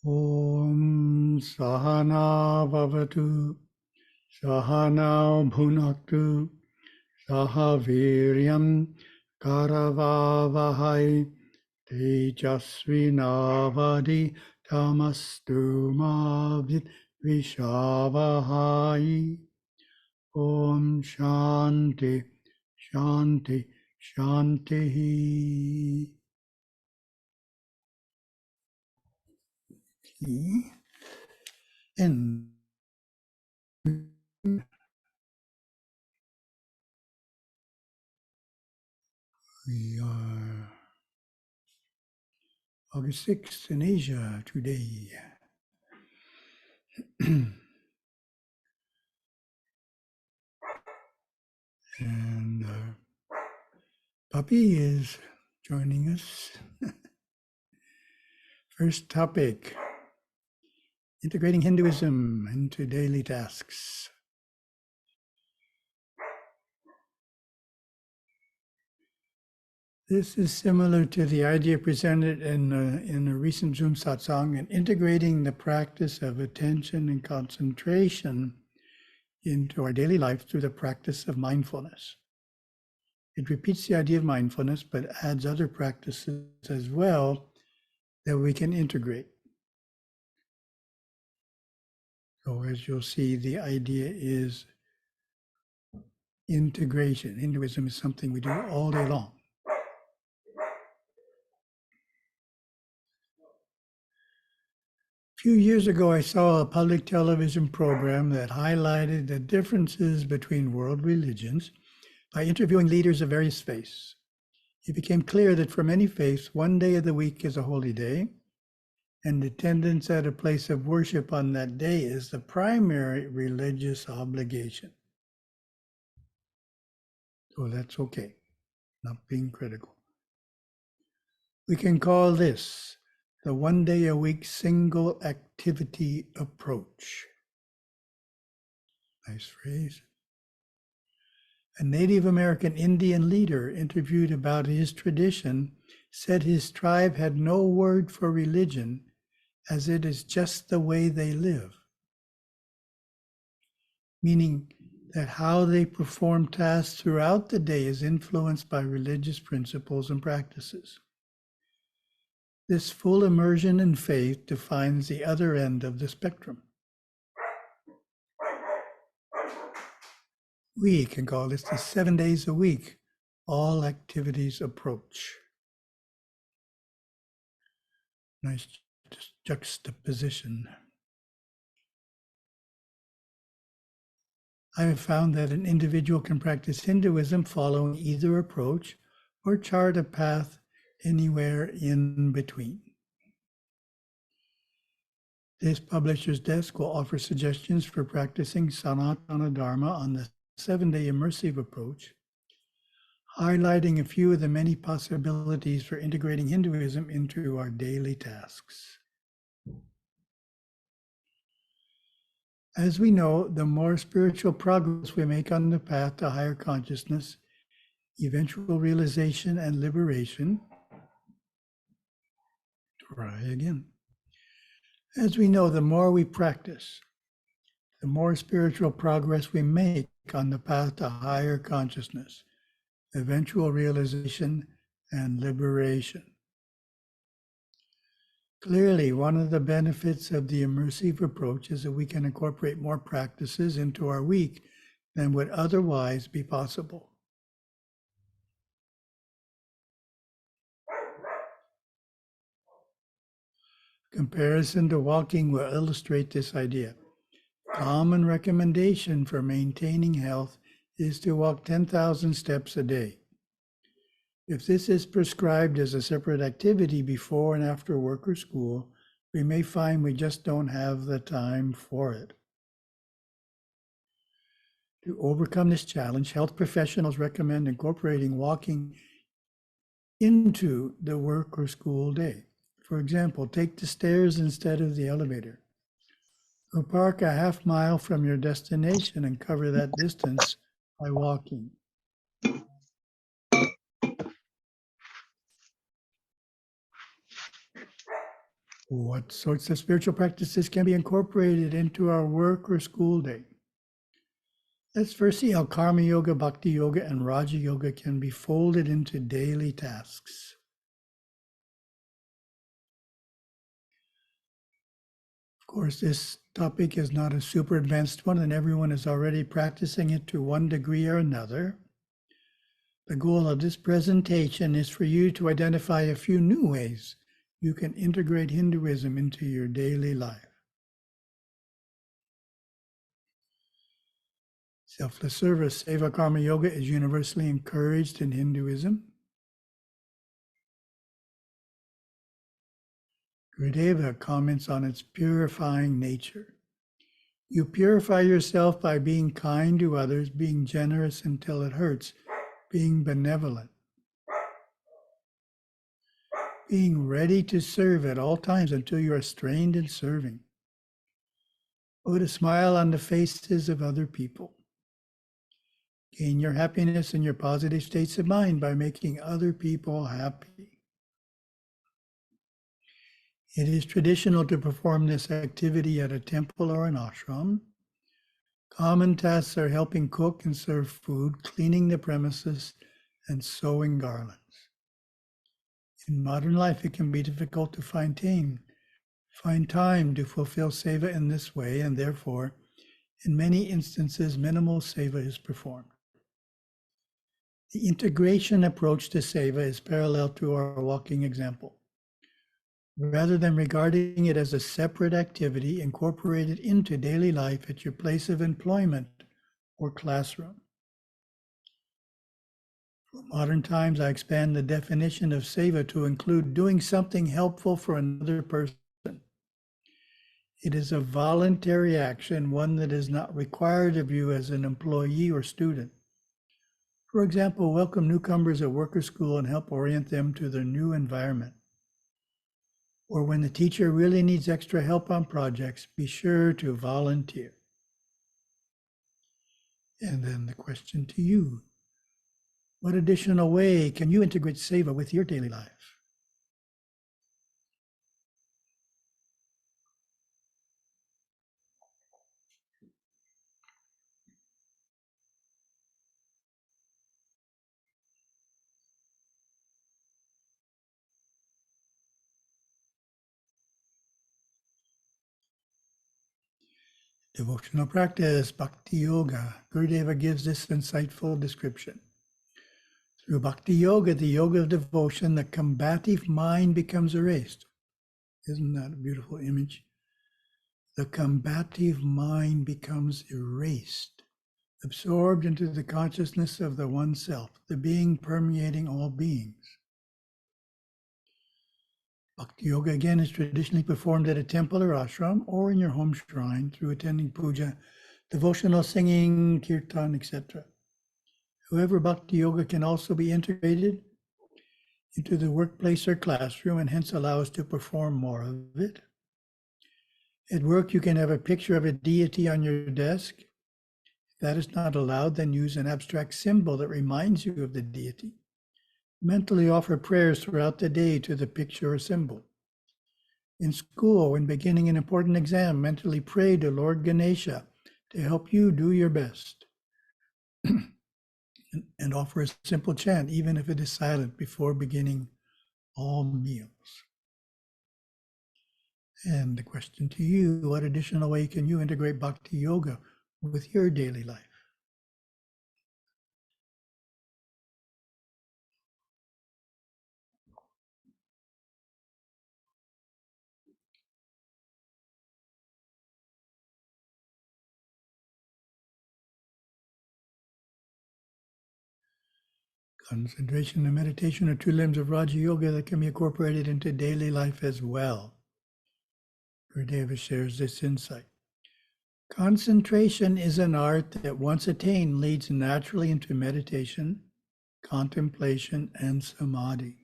Om Sahana Bhavatu Sahana Bhunaktu Sahaviryam Karavavahai Tejasvinavadi Tamastu Mavit Vishavahai. Om Shanti Shanti Shanti. And we are August 6th in Asia today. And Puppy is joining us. First topic, integrating Hinduism into daily tasks. This is similar to the idea presented in a recent Zoom satsang, and integrating the practice of attention and concentration into our daily life through the practice of mindfulness. It repeats the idea of mindfulness, but adds other practices as well that we can integrate. So as you'll see, the idea is integration. Hinduism is something we do all day long. A few years ago, I saw a public television program that highlighted the differences between world religions by interviewing leaders of various faiths. It became clear that for many faiths, one day of the week is a holy day, and attendance at a place of worship on that day is the primary religious obligation. So that's okay, not being critical. We can call this the one day a week single activity approach. Nice phrase. A Native American Indian leader interviewed about his tradition said his tribe had no word for religion, as it is just the way they live. Meaning that how they perform tasks throughout the day is influenced by religious principles and practices. This full immersion in faith defines the other end of the spectrum. We can call this the 7 days a week, all activities approach. Nice juxtaposition. I have found that an individual can practice Hinduism following either approach or chart a path anywhere in between. This publisher's desk will offer suggestions for practicing Sanatana Dharma on the 7-day immersive approach, highlighting a few of the many possibilities for integrating Hinduism into our daily tasks. As we know, the more spiritual progress we make on the path to higher consciousness, eventual realization and liberation. Try again. As we know, the more we practice, the more spiritual progress we make on the path to higher consciousness, eventual realization and liberation. Clearly, one of the benefits of the immersive approach is that we can incorporate more practices into our week than would otherwise be possible. Comparison to walking will illustrate this idea. Common recommendation for maintaining health is to walk 10,000 steps a day. If this is prescribed as a separate activity before and after work or school, we may find we just don't have the time for it. To overcome this challenge, health professionals recommend incorporating walking into the work or school day. For example, take the stairs instead of the elevator. Or park a half mile from your destination and cover that distance by walking. What sorts of spiritual practices can be incorporated into our work or school day? Let's first see how Karma Yoga, Bhakti Yoga, and Raja Yoga can be folded into daily tasks. Of course, this topic is not a super advanced one, and everyone is already practicing it to one degree or another. The goal of this presentation is for you to identify a few new ways you can integrate Hinduism into your daily life. Selfless service, Seva Karma Yoga, is universally encouraged in Hinduism. Gurudeva comments on its purifying nature. You purify yourself by being kind to others, being generous until it hurts, being benevolent, being ready to serve at all times until you are strained in serving. Put a smile on the faces of other people. Gain your happiness and your positive states of mind by making other people happy. It is traditional to perform this activity at a temple or an ashram. Common tasks are helping cook and serve food, cleaning the premises, and sewing garlands. In modern life, it can be difficult to find time to fulfill seva in this way, and therefore, in many instances, minimal seva is performed. The integration approach to seva is parallel to our walking example. Rather than regarding it as a separate activity, incorporate it into daily life at your place of employment or classroom. For modern times, I expand the definition of seva to include doing something helpful for another person. It is a voluntary action, one that is not required of you as an employee or student. For example, welcome newcomers at work or school and help orient them to their new environment. Or when the teacher really needs extra help on projects, be sure to volunteer. And then the question to you, what additional way can you integrate seva with your daily life? Devotional practice, Bhakti Yoga. Gurudeva gives this insightful description. Through Bhakti Yoga, the yoga of devotion, the combative mind becomes erased. Isn't that a beautiful image? The combative mind becomes erased, absorbed into the consciousness of the one self, the being permeating all beings. Bhakti Yoga again is traditionally performed at a temple or ashram or in your home shrine through attending puja, devotional singing, kirtan, etc. However, Bhakti Yoga can also be integrated into the workplace or classroom and hence allow us to perform more of it. At work, you can have a picture of a deity on your desk. If that is not allowed, then use an abstract symbol that reminds you of the deity. Mentally offer prayers throughout the day to the picture or symbol. In school, when beginning an important exam, mentally pray to Lord Ganesha to help you do your best. And offer a simple chant, even if it is silent, before beginning all meals. And the question to you, what additional way can you integrate Bhakti Yoga with your daily life? Concentration and meditation are two limbs of Raja Yoga that can be incorporated into daily life as well. Gurudeva shares this insight. Concentration is an art that once attained leads naturally into meditation, contemplation, and samadhi.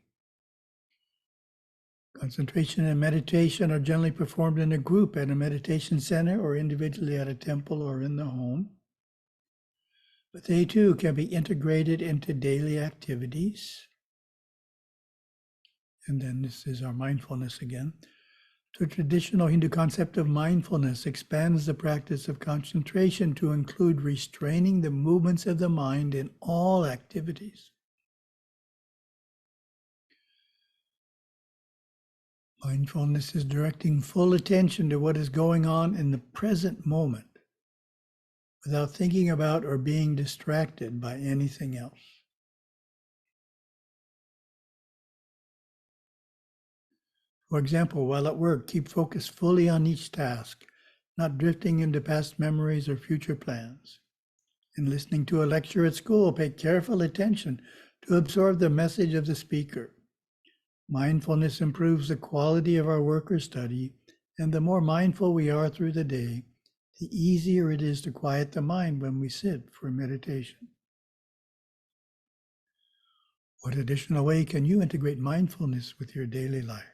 Concentration and meditation are generally performed in a group at a meditation center or individually at a temple or in the home. But they too can be integrated into daily activities. And then this is our mindfulness again. The traditional Hindu concept of mindfulness expands the practice of concentration to include restraining the movements of the mind in all activities. Mindfulness is directing full attention to what is going on in the present moment without thinking about or being distracted by anything else. For example, while at work, keep focus fully on each task, not drifting into past memories or future plans. In listening to a lecture at school, pay careful attention to absorb the message of the speaker. Mindfulness improves the quality of our work or study, and the more mindful we are through the day, the easier it is to quiet the mind when we sit for meditation. What additional way can you integrate mindfulness with your daily life?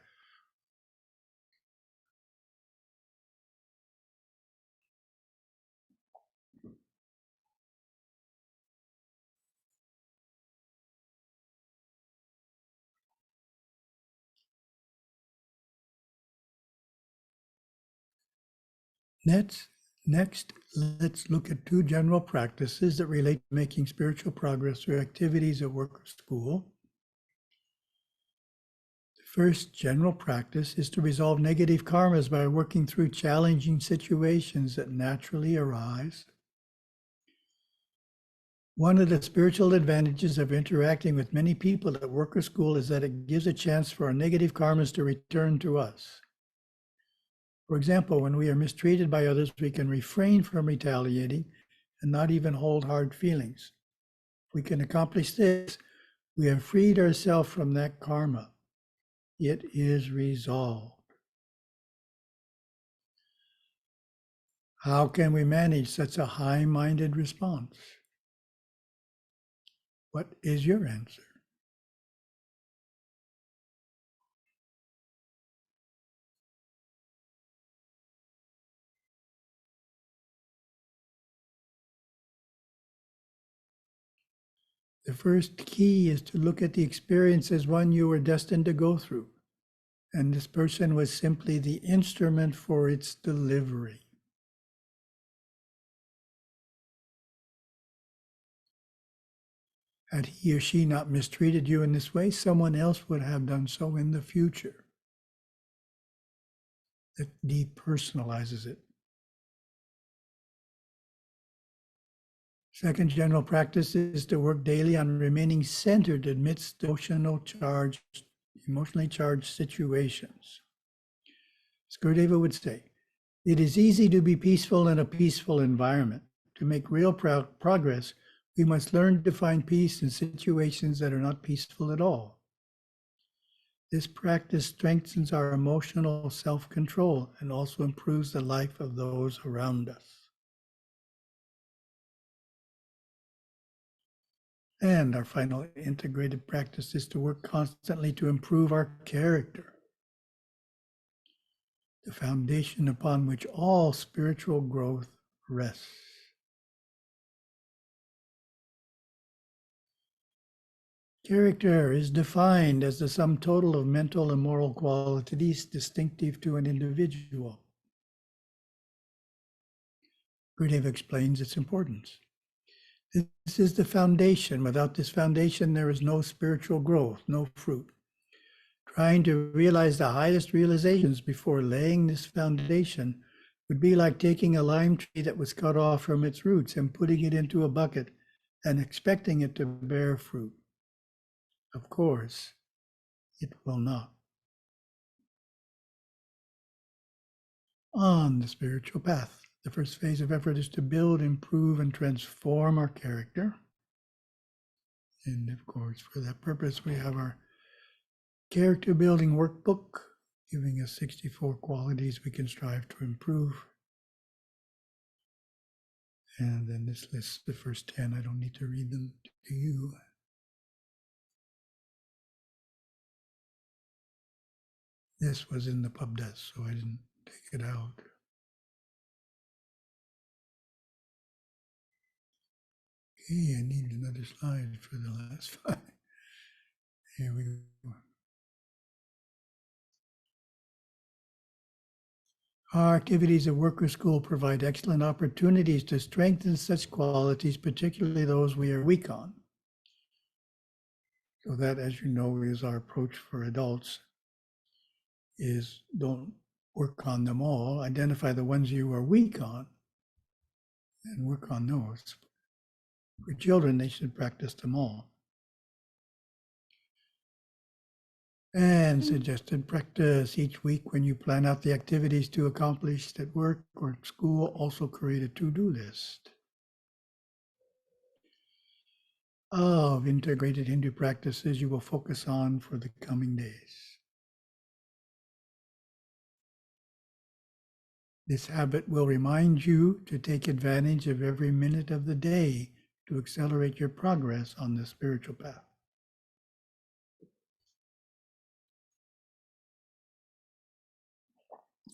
Next, let's look at two general practices that relate to making spiritual progress through activities at work or school. The first general practice is to resolve negative karmas by working through challenging situations that naturally arise. One of the spiritual advantages of interacting with many people at work or school is that it gives a chance for our negative karmas to return to us. For example, when we are mistreated by others, we can refrain from retaliating and not even hold hard feelings. If we can accomplish this, we have freed ourselves from that karma. It is resolved. How can we manage such a high-minded response? What is your answer? The first key is to look at the experience as one you were destined to go through, and this person was simply the instrument for its delivery. Had he or she not mistreated you in this way, someone else would have done so in the future. That depersonalizes it. Second general practice is to work daily on remaining centered amidst emotionally charged situations. As Gurudeva would say, it is easy to be peaceful in a peaceful environment. To make real progress, we must learn to find peace in situations that are not peaceful at all. This practice strengthens our emotional self-control and also improves the life of those around us. And our final integrated practice is to work constantly to improve our character, the foundation upon which all spiritual growth rests. Character is defined as the sum total of mental and moral qualities distinctive to an individual. Gurudeva explains its importance. This is the foundation. Without this foundation, there is no spiritual growth, no fruit. Trying to realize the highest realizations before laying this foundation would be like taking a lime tree that was cut off from its roots and putting it into a bucket and expecting it to bear fruit. Of course, it will not. On the spiritual path, the first phase of effort is to build, improve, and transform our character. And of course, for that purpose, we have our character building workbook, giving us 64 qualities we can strive to improve. And then this lists the first 10. I don't need to read them to you. This was in the pub desk, so I didn't take it out. Okay, I need another slide for the last 5. Here we go. Our activities at work or school provide excellent opportunities to strengthen such qualities, particularly those we are weak on. So that, as you know, is our approach for adults, is don't work on them all, identify the ones you are weak on and work on those. For children, they should practice them all. And suggested practice each week when you plan out the activities to accomplish at work or at school, also create a to-do list of integrated Hindu practices you will focus on for the coming days. This habit will remind you to take advantage of every minute of the day to accelerate your progress on the spiritual path.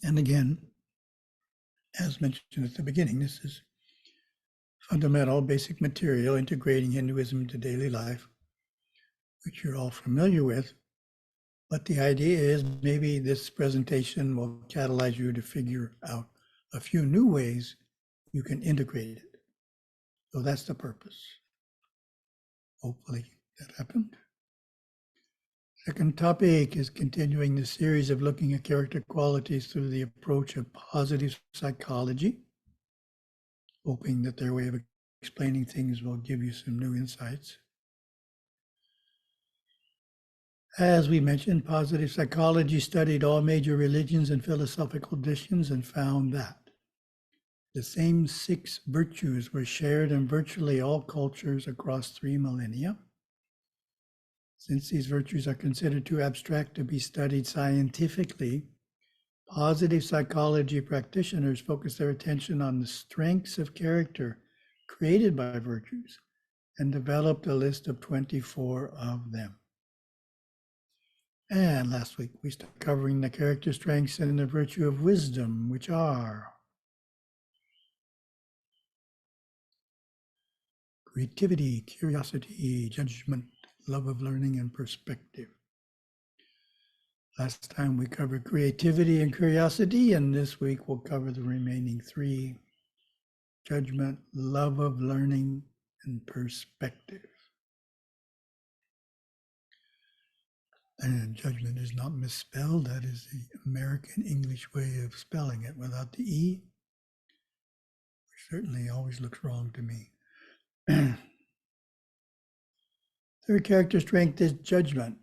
And again, as mentioned at the beginning, this is fundamental, basic material integrating Hinduism into daily life, which you're all familiar with. But the idea is maybe this presentation will catalyze you to figure out a few new ways you can integrate it. So that's the purpose. Hopefully that happened. Second topic is continuing the series of looking at character qualities through the approach of positive psychology, hoping that their way of explaining things will give you some new insights. As we mentioned, positive psychology studied all major religions and philosophical traditions and found that the same 6 virtues were shared in virtually all cultures across 3 millennia. Since these virtues are considered too abstract to be studied scientifically, positive psychology practitioners focus their attention on the strengths of character created by virtues and developed a list of 24 of them. And last week, we started covering the character strengths and the virtue of wisdom, which are creativity, curiosity, judgment, love of learning, and perspective. Last time we covered creativity and curiosity, and this week we'll cover the remaining 3, judgment, love of learning, and perspective. And judgment is not misspelled. That is the American English way of spelling it without the E, which certainly always looks wrong to me. Third character strength is judgment.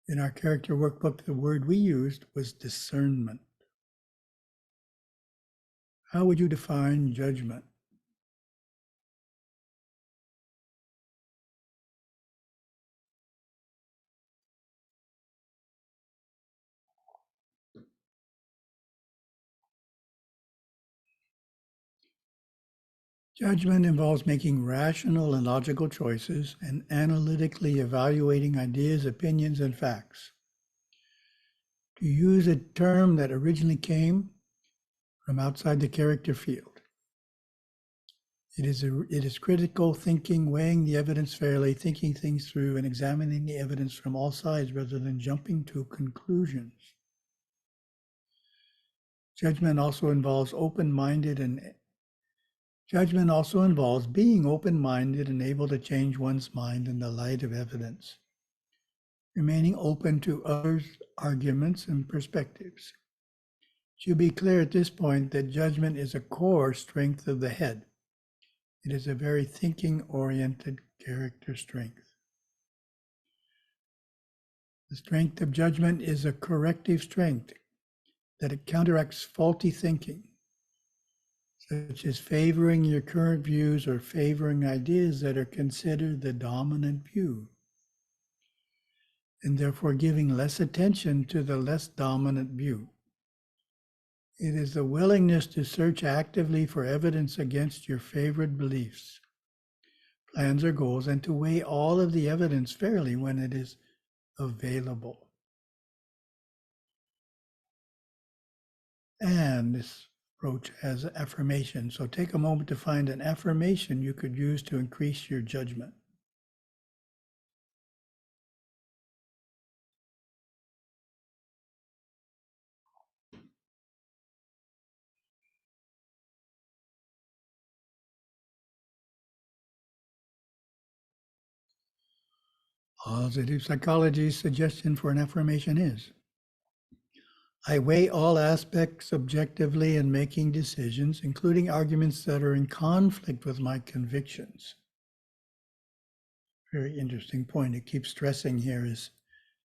In our character workbook, the word we used was discernment. How would you define judgment? Judgment involves making rational and logical choices and analytically evaluating ideas, opinions, and facts. To use a term that originally came from outside the character field, it is critical thinking, weighing the evidence fairly, thinking things through, and examining the evidence from all sides rather than jumping to conclusions. Judgment also involves being open-minded and able to change one's mind in the light of evidence, remaining open to others' arguments and perspectives. It should be clear at this point that judgment is a core strength of the head. It is a very thinking-oriented character strength. The strength of judgment is a corrective strength that it counteracts faulty thinking, such as favoring your current views or favoring ideas that are considered the dominant view, and therefore giving less attention to the less dominant view. It is the willingness to search actively for evidence against your favorite beliefs, plans, or goals, and to weigh all of the evidence fairly when it is available. And this approach has affirmation. So take a moment to find an affirmation you could use to increase your judgment. Positive psychology's suggestion for an affirmation is, I weigh all aspects objectively in making decisions, including arguments that are in conflict with my convictions. Very interesting point. It keeps stressing here is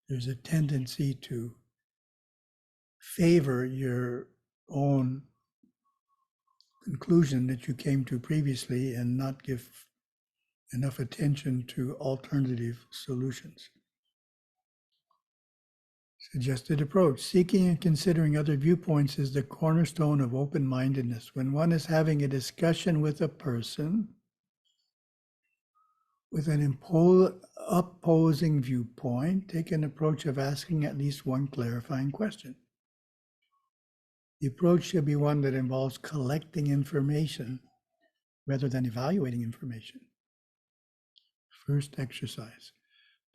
there's a tendency to favor your own conclusion that you came to previously and not give enough attention to alternative solutions. Suggested approach. Seeking and considering other viewpoints is the cornerstone of open-mindedness. When one is having a discussion with a person with an opposing viewpoint, take an approach of asking at least one clarifying question. The approach should be one that involves collecting information rather than evaluating information. First exercise.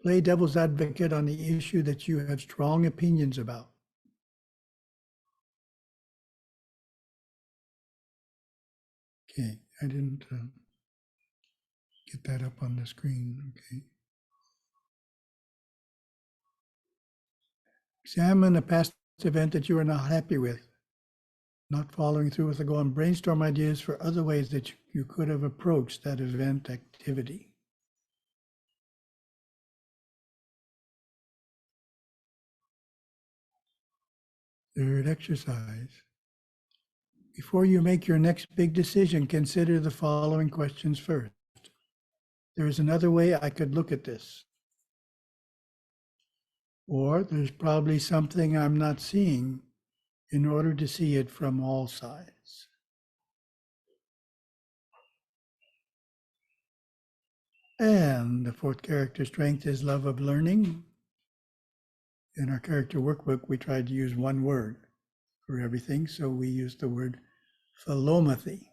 Play devil's advocate on the issue that you have strong opinions about. Okay, I didn't get that up on the screen. Okay. Examine a past event that you are not happy with, not following through with the goal, and brainstorm ideas for other ways that you could have approached that event activity. Third exercise. Before you make your next big decision, consider the following questions first. There is another way I could look at this. Or there's probably something I'm not seeing in order to see it from all sides. And the fourth character strength is love of learning. In our character workbook, we tried to use one word for everything, so we used the word philomathy.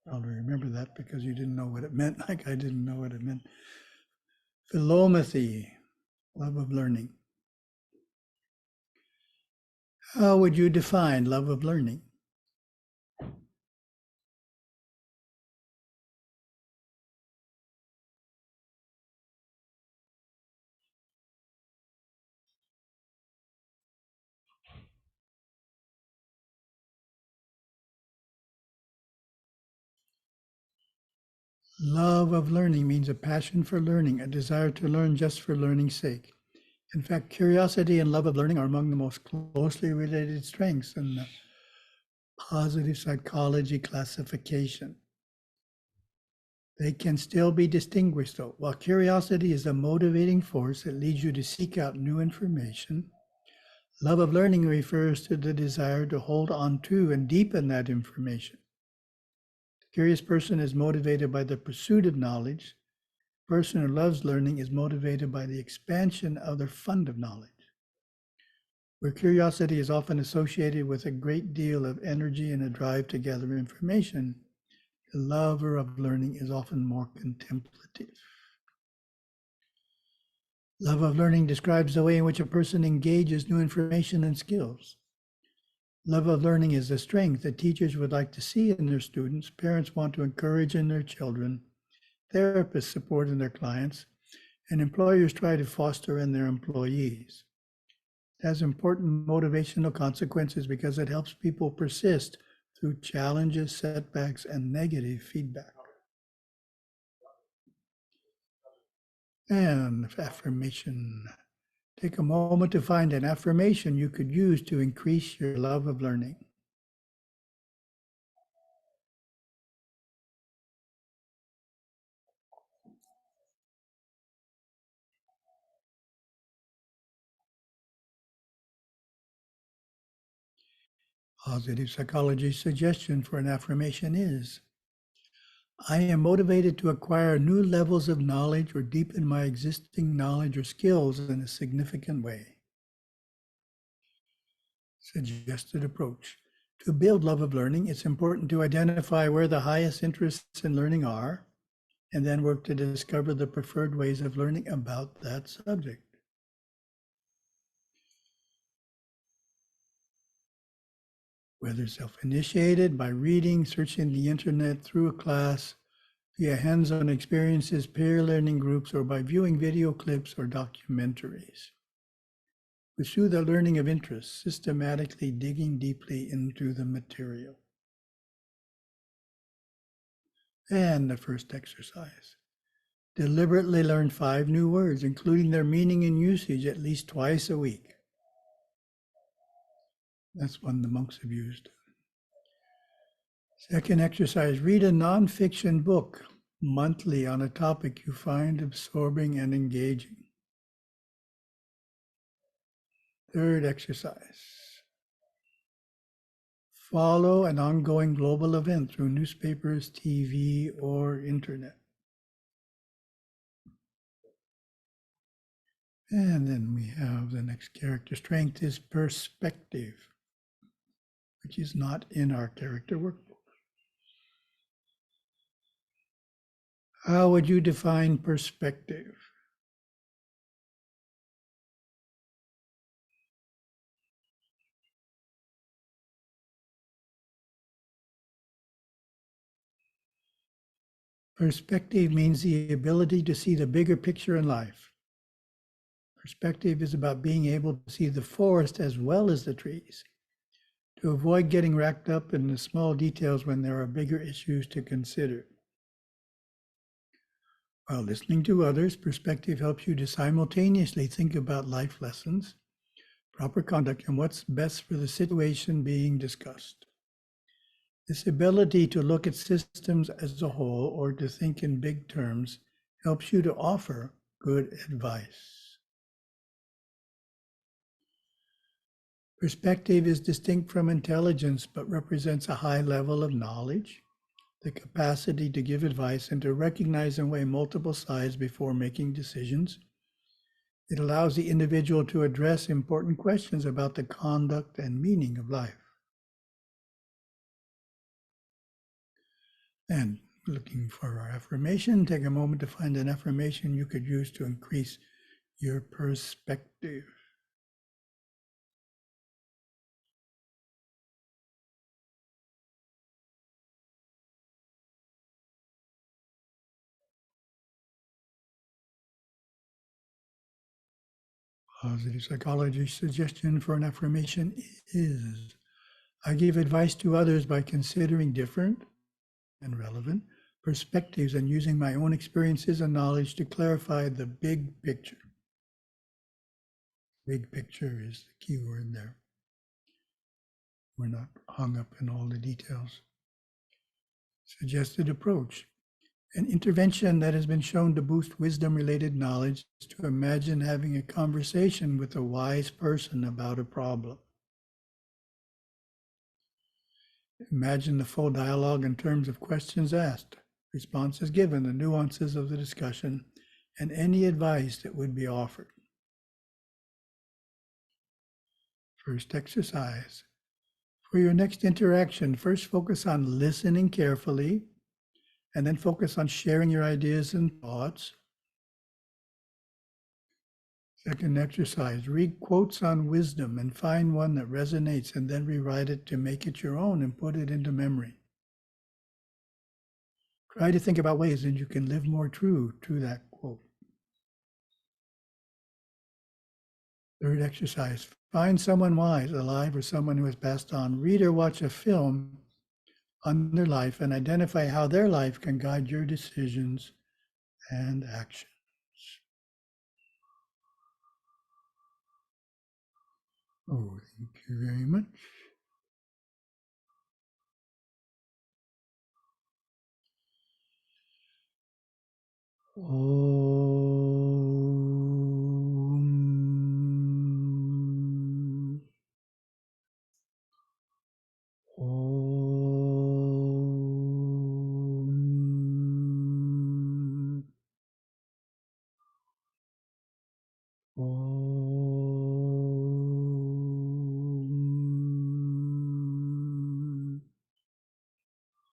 Probably remember that because you didn't know what it meant, like I didn't know what it meant. Philomathy, love of learning. How would you define love of learning? Love of learning means a passion for learning, a desire to learn just for learning's sake. In fact, curiosity and love of learning are among the most closely related strengths in the positive psychology classification. They can still be distinguished though. While curiosity is a motivating force that leads you to seek out new information, love of learning refers to the desire to hold on to and deepen that information. The curious person is motivated by the pursuit of knowledge. The person who loves learning is motivated by the expansion of their fund of knowledge. Where curiosity is often associated with a great deal of energy and a drive to gather information, the lover of learning is often more contemplative. Love of learning describes the way in which a person engages new information and skills. Love of learning is the strength that teachers would like to see in their students, parents want to encourage in their children, therapists support in their clients, and employers try to foster in their employees. It has important motivational consequences because it helps people persist through challenges, setbacks, and negative feedback. And affirmation. Take a moment to find an affirmation you could use to increase your love of learning. Positive psychology suggestion for an affirmation is, I am motivated to acquire new levels of knowledge or deepen my existing knowledge or skills in a significant way. Suggested approach. To build love of learning, it's important to identify where the highest interests in learning are, and then work to discover the preferred ways of learning about that subject. Whether self-initiated, by reading, searching the internet, through a class, via hands-on experiences, peer learning groups, or by viewing video clips or documentaries. Pursue the learning of interest, systematically digging deeply into the material. And the first exercise. Deliberately learn 5 new words, including their meaning and usage, at least twice a week. That's one the monks have used. Second exercise, read a nonfiction book monthly on a topic you find absorbing and engaging. Third exercise, follow an ongoing global event through newspapers, TV, or internet. And then we have the next character strength is perspective, which is not in our character workbook. How would you define perspective? Perspective means the ability to see the bigger picture in life. Perspective is about being able to see the forest as well as the trees, to avoid getting wrapped up in the small details when there are bigger issues to consider. While listening to others, perspective helps you to simultaneously think about life lessons, proper conduct, and what's best for the situation being discussed. This ability to look at systems as a whole or to think in big terms helps you to offer good advice. Perspective is distinct from intelligence, but represents a high level of knowledge, the capacity to give advice and to recognize and weigh multiple sides before making decisions. It allows the individual to address important questions about the conduct and meaning of life. And looking for our affirmation, take a moment to find an affirmation you could use to increase your perspective. Positive psychology suggestion for an affirmation is, I give advice to others by considering different and relevant perspectives and using my own experiences and knowledge to clarify the big picture. Big picture is the key word there. We're not hung up in all the details. Suggested approach. An intervention that has been shown to boost wisdom-related knowledge is to imagine having a conversation with a wise person about a problem. Imagine the full dialogue in terms of questions asked, responses given, the nuances of the discussion, and any advice that would be offered. First exercise. For your next interaction, first focus on listening carefully, and then focus on sharing your ideas and thoughts. Second exercise, read quotes on wisdom and find one that resonates and then rewrite it to make it your own and put it into memory. Try to think about ways that you can live more true to that quote. Third exercise, find someone wise, alive or someone who has passed on. Read or watch a film on their life and identify how their life can guide your decisions and actions. Oh, thank you very much. Oh.